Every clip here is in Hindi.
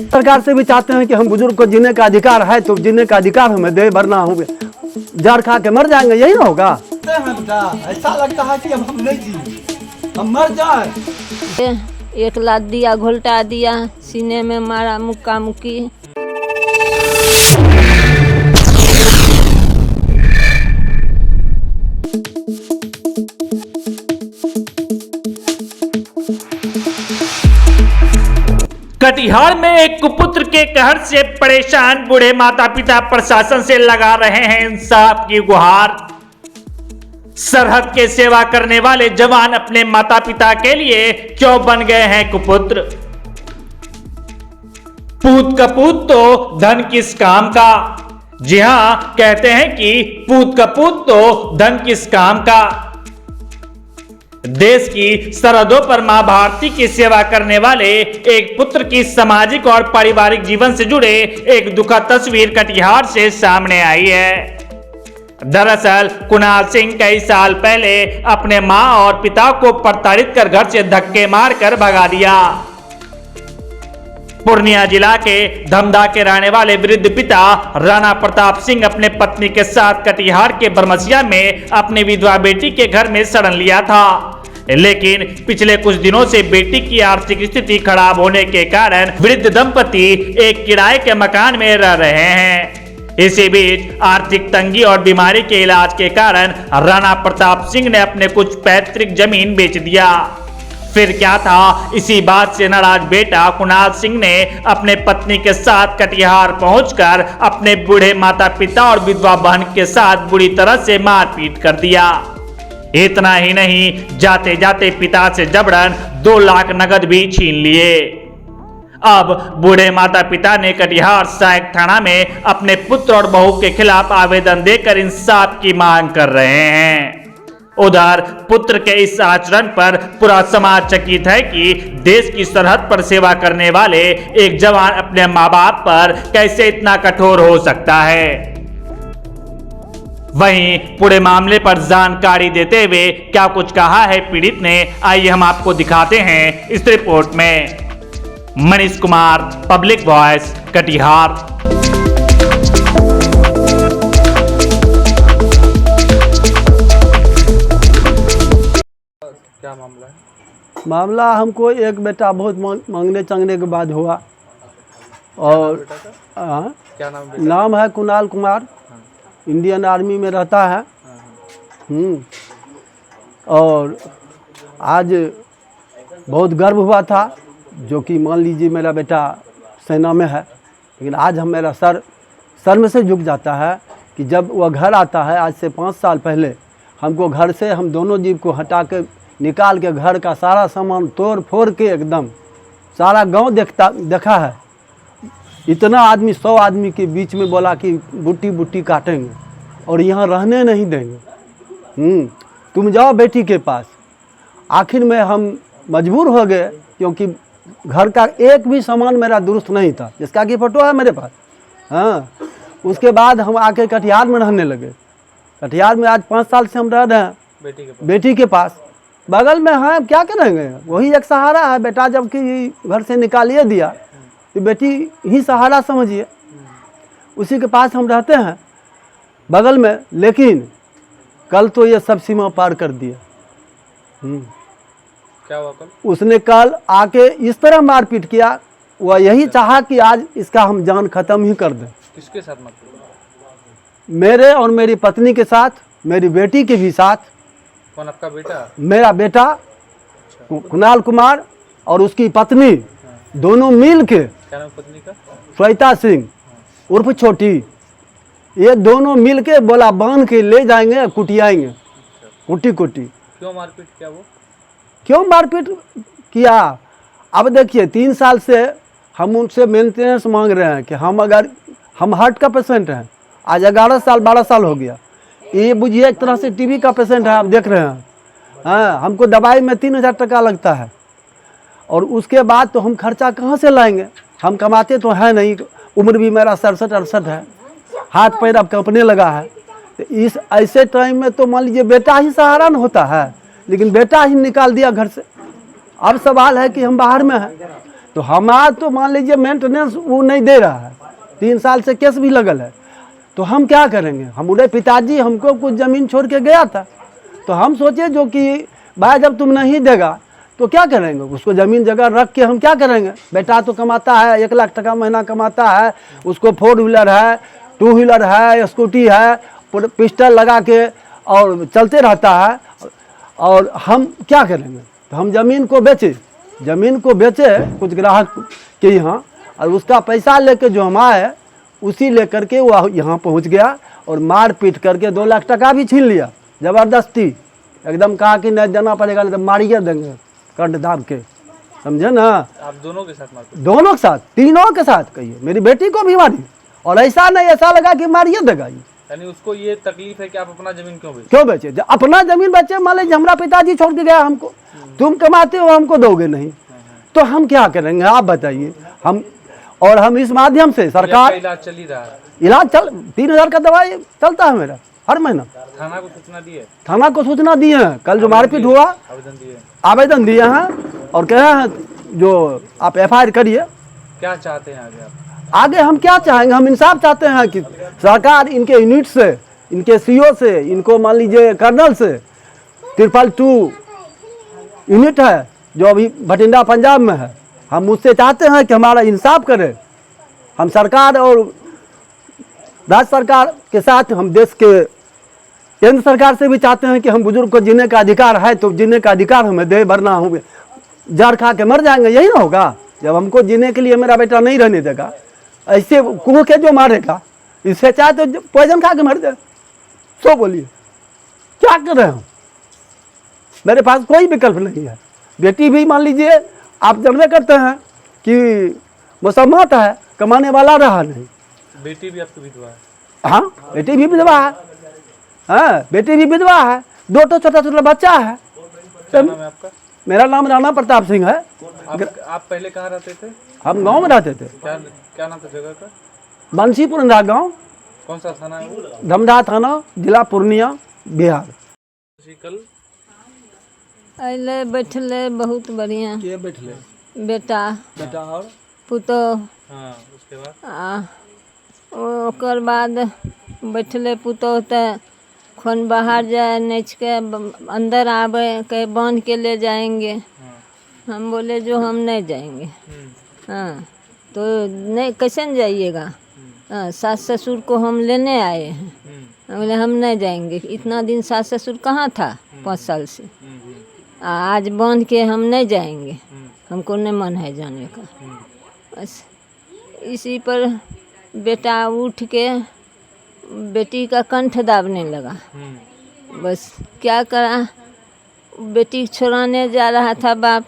सरकार से भी चाहते हैं कि हम बुजुर्ग को जीने का अधिकार है तो जीने का अधिकार हमें दे, वरना हम जहर खा के मर जाएंगे, यही ना होगा। ऐसा लगता है कि अब हम नहीं जी, हम मर जाए। एक लात दिया, घोलटा दिया, सीने में मारा, मुक्का मुक्की। कटिहार में एक कुपुत्र के कहर से परेशान बूढ़े माता पिता प्रशासन से लगा रहे हैं इंसाफ की गुहार। सरहद के सेवा करने वाले जवान अपने माता पिता के लिए क्यों बन गए हैं कुपुत्र? पूत कपूत तो धन किस काम का। जी हां, कहते हैं कि पूत कपूत तो धन किस काम का। देश की सरहदों पर मां भारती की सेवा करने वाले एक पुत्र की सामाजिक और पारिवारिक जीवन से जुड़े एक दुखद तस्वीर कटिहार से सामने आई है। दरअसल कुणाल सिंह कई साल पहले अपने मां और पिता को प्रताड़ित कर घर से धक्के मारकर भगा दिया। पूर्णिया जिला के धमधा के रहने वाले वृद्ध पिता राणा प्रताप सिंह अपने पत्नी के साथ कटिहार के बरमसिया में अपनी विधवा बेटी के घर में शरण लिया था, लेकिन पिछले कुछ दिनों से बेटी की आर्थिक स्थिति खराब होने के कारण वृद्ध दंपति एक किराए के मकान में रह रहे हैं। इसी बीच आर्थिक तंगी और बीमारी के इलाज के कारण राणा प्रताप सिंह ने अपने कुछ पैतृक जमीन बेच दिया। फिर क्या था, इसी बात से नाराज बेटा कुणाल सिंह ने अपने पत्नी के साथ कटिहार पहुंचकर अपने बूढ़े माता पिता और विधवा बहन के साथ बुरी तरह से मारपीट कर दिया। इतना ही नहीं, जाते जाते पिता से जबरन 2 लाख नगद भी छीन लिए। अब बूढ़े माता पिता ने कटिहार सहायक थाना में अपने पुत्र और बहू के खिलाफ आवेदन देकर इंसाफ की मांग कर रहे हैं। उधर पुत्र के इस आचरण पर पूरा समाज चकित है कि देश की सरहद पर सेवा करने वाले एक जवान अपने मां बाप पर कैसे इतना कठोर हो सकता है। वहीं पूरे मामले पर जानकारी देते हुए क्या कुछ कहा है पीड़ित ने, आइए हम आपको दिखाते हैं इस रिपोर्ट में। Manish Kumar, public voice, Katihar. क्या मामला है? मामला हमको एक बेटा बहुत मांगने चांगने के बाद हुआ और क्या नाम है कुणाल कुमार, इंडियन आर्मी में रहता है। और आज बहुत गर्व हुआ था, जो कि मान लीजिए मेरा बेटा सेना में है, लेकिन आज हम मेरा सर में से झुक जाता है कि जब वह घर आता है, आज से 5 साल पहले हमको घर से हम दोनों जीव को हटा के निकाल के घर का सारा सामान तोड़ फोड़ के एकदम सारा गांव देखा है। इतना आदमी 100 आदमी के बीच में बोला कि बुट्टी बुट्टी काटेंगे और यहाँ रहने नहीं देंगे, तुम जाओ बेटी के पास। आखिर में हम मजबूर हो गए, क्योंकि घर का एक भी सामान मेरा दुरुस्त नहीं था, जिसका कि फोटो है मेरे पास। हाँ, उसके बाद हम आके कटिहार में रहने लगे। कटिहार में आज 5 साल से हम रह रहे हैं बेटी के पास। बगल में है, क्या करेंगे, वही एक सहारा है। बेटा जब कि घर से निकालिए दिया तो बेटी ही सहारा समझिए, उसी के पास हम रहते हैं बगल में। लेकिन कल तो ये सब सीमा पार कर दिया। क्या हुआ कल? उसने कल आके इस तरह मारपीट किया, वह यही चाहा कि आज इसका हम जान खत्म ही कर दें। किसके साथ मारपीट? मेरे और मेरी पत्नी के साथ, मेरी बेटी के भी साथ। कौन आपका बेटा? मेरा बेटा कुणाल कुमार और उसकी पत्नी, दोनों मिल के, क्या नाम पत्नी का? श्वेता सिंह उर्फ छोटी, ये दोनों मिल के बोला बांध के ले जाएंगे, कुटियाएंगे, कुटी। क्यों मारपीट किया? वो क्यों मारपीट किया? अब देखिए, 3 साल से हम उनसे मेंटेनेंस मांग रहे हैं कि हम हार्ट का पेशेंट हैं। आज 11 साल 12 साल हो गया। ये बुझिए एक तरह से टीबी का पेशेंट है, आप देख रहे हैं। हाँ, हमको दवाई में 3000 टका लगता है, और उसके बाद तो हम खर्चा कहाँ से लाएंगे? हम कमाते तो है नहीं, उम्र भी मेरा 67-68 है, हाथ पैर अब कांपने लगा है। तो इस ऐसे टाइम में तो मान लीजिए बेटा ही सहारा न होता है, लेकिन बेटा ही निकाल दिया घर से। अब सवाल है कि हम बाहर में हैं, तो हमारा तो मान लीजिए मेंटेनेंस वो नहीं दे रहा है, 3 साल से केस भी लगल है, तो हम क्या करेंगे। हम बोले पिताजी हमको कुछ ज़मीन छोड़ के गया था, तो हम सोचे जो कि भाई जब तुम नहीं देगा तो क्या करेंगे, उसको ज़मीन जगह रख के हम क्या करेंगे। बेटा तो कमाता है, 1 लाख टका महीना कमाता है, उसको 4 व्हीलर है, 2 व्हीलर है, स्कूटी है, पिस्टल लगा के और चलते रहता है, और हम क्या करेंगे। तो हम ज़मीन को बेचे कुछ ग्राहक के यहाँ, और उसका पैसा लेके जो हम आए उसी लेकर के वो यहाँ पहुँच गया और मार पीट करके 2 लाख टका भी छीन लिया ज़बरदस्ती। एकदम कहा कि नहीं देना पड़ेगा, नहीं तो मारिए देंगे कंठ दाब के, समझे ना। आप दोनों के साथ मारते? दोनों के साथ, तीनों के साथ कहिए, मेरी बेटी को भी मारी, और ऐसा नहीं, ऐसा लगा कि मारिए देगा ये। यानी उसको ये तकलीफ है कि आप अपना जमीन क्यों बेचे। जब अपना जमीन बेचे, मान लीजिए हमारा पिताजी छोड़ के गया हमको, तुम कमाते हो हमको दोगे नहीं, तो हम क्या करेंगे आप बताइए। हम इस माध्यम से सरकार, इलाज चल ही रहा है? इलाज 3000 का दवाई चलता है मेरा हर महीना। थाना को सूचना दी है? थाना को सूचना दिए हैं, कल जो मारपीट हुआ आवेदन दिए हैं और कहे हैं जो आप FIR करिए। क्या चाहते हैं आगे आप? आगे हम क्या चाहेंगे, हम इंसाफ चाहते हैं कि सरकार इनके यूनिट से, इनके CO से, इनको मान लीजिए कर्नल से, 222 यूनिट है जो अभी भटिंडा पंजाब में है, हम उससे चाहते हैं कि हमारा इंसाफ करे। हम सरकार और राज्य सरकार के साथ, हम देश के केंद्र सरकार से भी चाहते हैं कि हम बुजुर्ग को जीने का अधिकार है तो जीने का अधिकार हमें दे, वरना हम जहर खा के मर जाएंगे, यही ना होगा। जब हमको जीने के लिए मेरा बेटा नहीं रहने देगा, ऐसे कुह के जो मारेगा, इससे चाहे तो पॉइजन खा के मर जाए। सो बोलिए क्या कर रहे हो, मेरे पास कोई विकल्प नहीं है। बेटी भी मान लीजिए आप जानबे करते हैं कि मुसम्मत है, कमाने वाला रहा नहीं। बेटी भी आपकी विधवा है? हाँ बेटी भी विधवा है, हाँ बेटी भी विधवा है, 2 तो छोटा छोटा बच्चा है। क्या नाम है आपका? मेरा नाम राणा प्रताप सिंह है। आप पहले कहाँ रहते थे? हम गांव में रहते थे। क्या नाम था जगह का? बंसीपुर इंदिरा गाँव। कौन सा थाना है वो? धमदाहा थाना, जिला पूर्णिया, बिहार। कल अले बैठले बहुत बढ़िया, के बैठले? बेटा बेटा और पुतो, हाँ, उसके बाद ओकर बाद बैठले पुतो तो खून बाहर जाए, नच के अंदर आवे, कहे बांध के ले जाएंगे। हम बोले जो हम नहीं जाएंगे। हाँ तो नहीं, कैसे न जाइएगा, सास ससुर को हम लेने आए हैं। हम बोले हम नहीं जाएंगे, इतना दिन सास ससुर कहाँ था, 5 साल से। आज बांध के हम नहीं जाएंगे, हमको नहीं मन है जाने का। बस इसी पर बेटा उठ के बेटी का कंठ दाबने लगा। बस क्या करा, बेटी छुड़ाने जा रहा था बाप,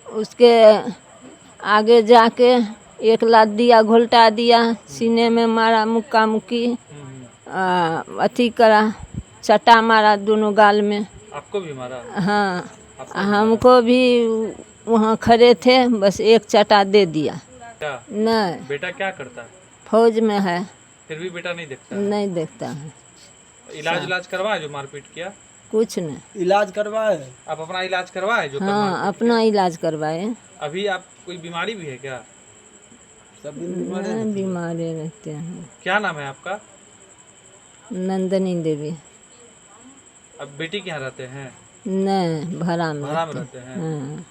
उसके आगे जाके 1 लात दिया, घोल्टा दिया, सीने में मारा, मुक्का मुक्की, अथी करा, चटा मारा दोनों गाल में। आपको भी मारा? हाँ, हमको भी वहाँ खड़े थे, बस 1 चटा दे दिया। क्या नहीं, बेटा क्या करता है? फौज में है। फिर भी बेटा नहीं देखता है? नहीं देखता है, इलाज करवाए जो मारपीट किया? कुछ नहीं। इलाज करवाए? आप अपना इलाज करवाए जो? हाँ अपना इलाज करवाए। अभी आप कोई बीमारी भी है क्या? सब दिन बीमारी रहते हैं। क्या नाम है आपका? नंदनी देवी। अब बेटी के यहाँ रहते हैं? नहीं, भाड़ा में भाड़ा में रहते हैं। हाँ।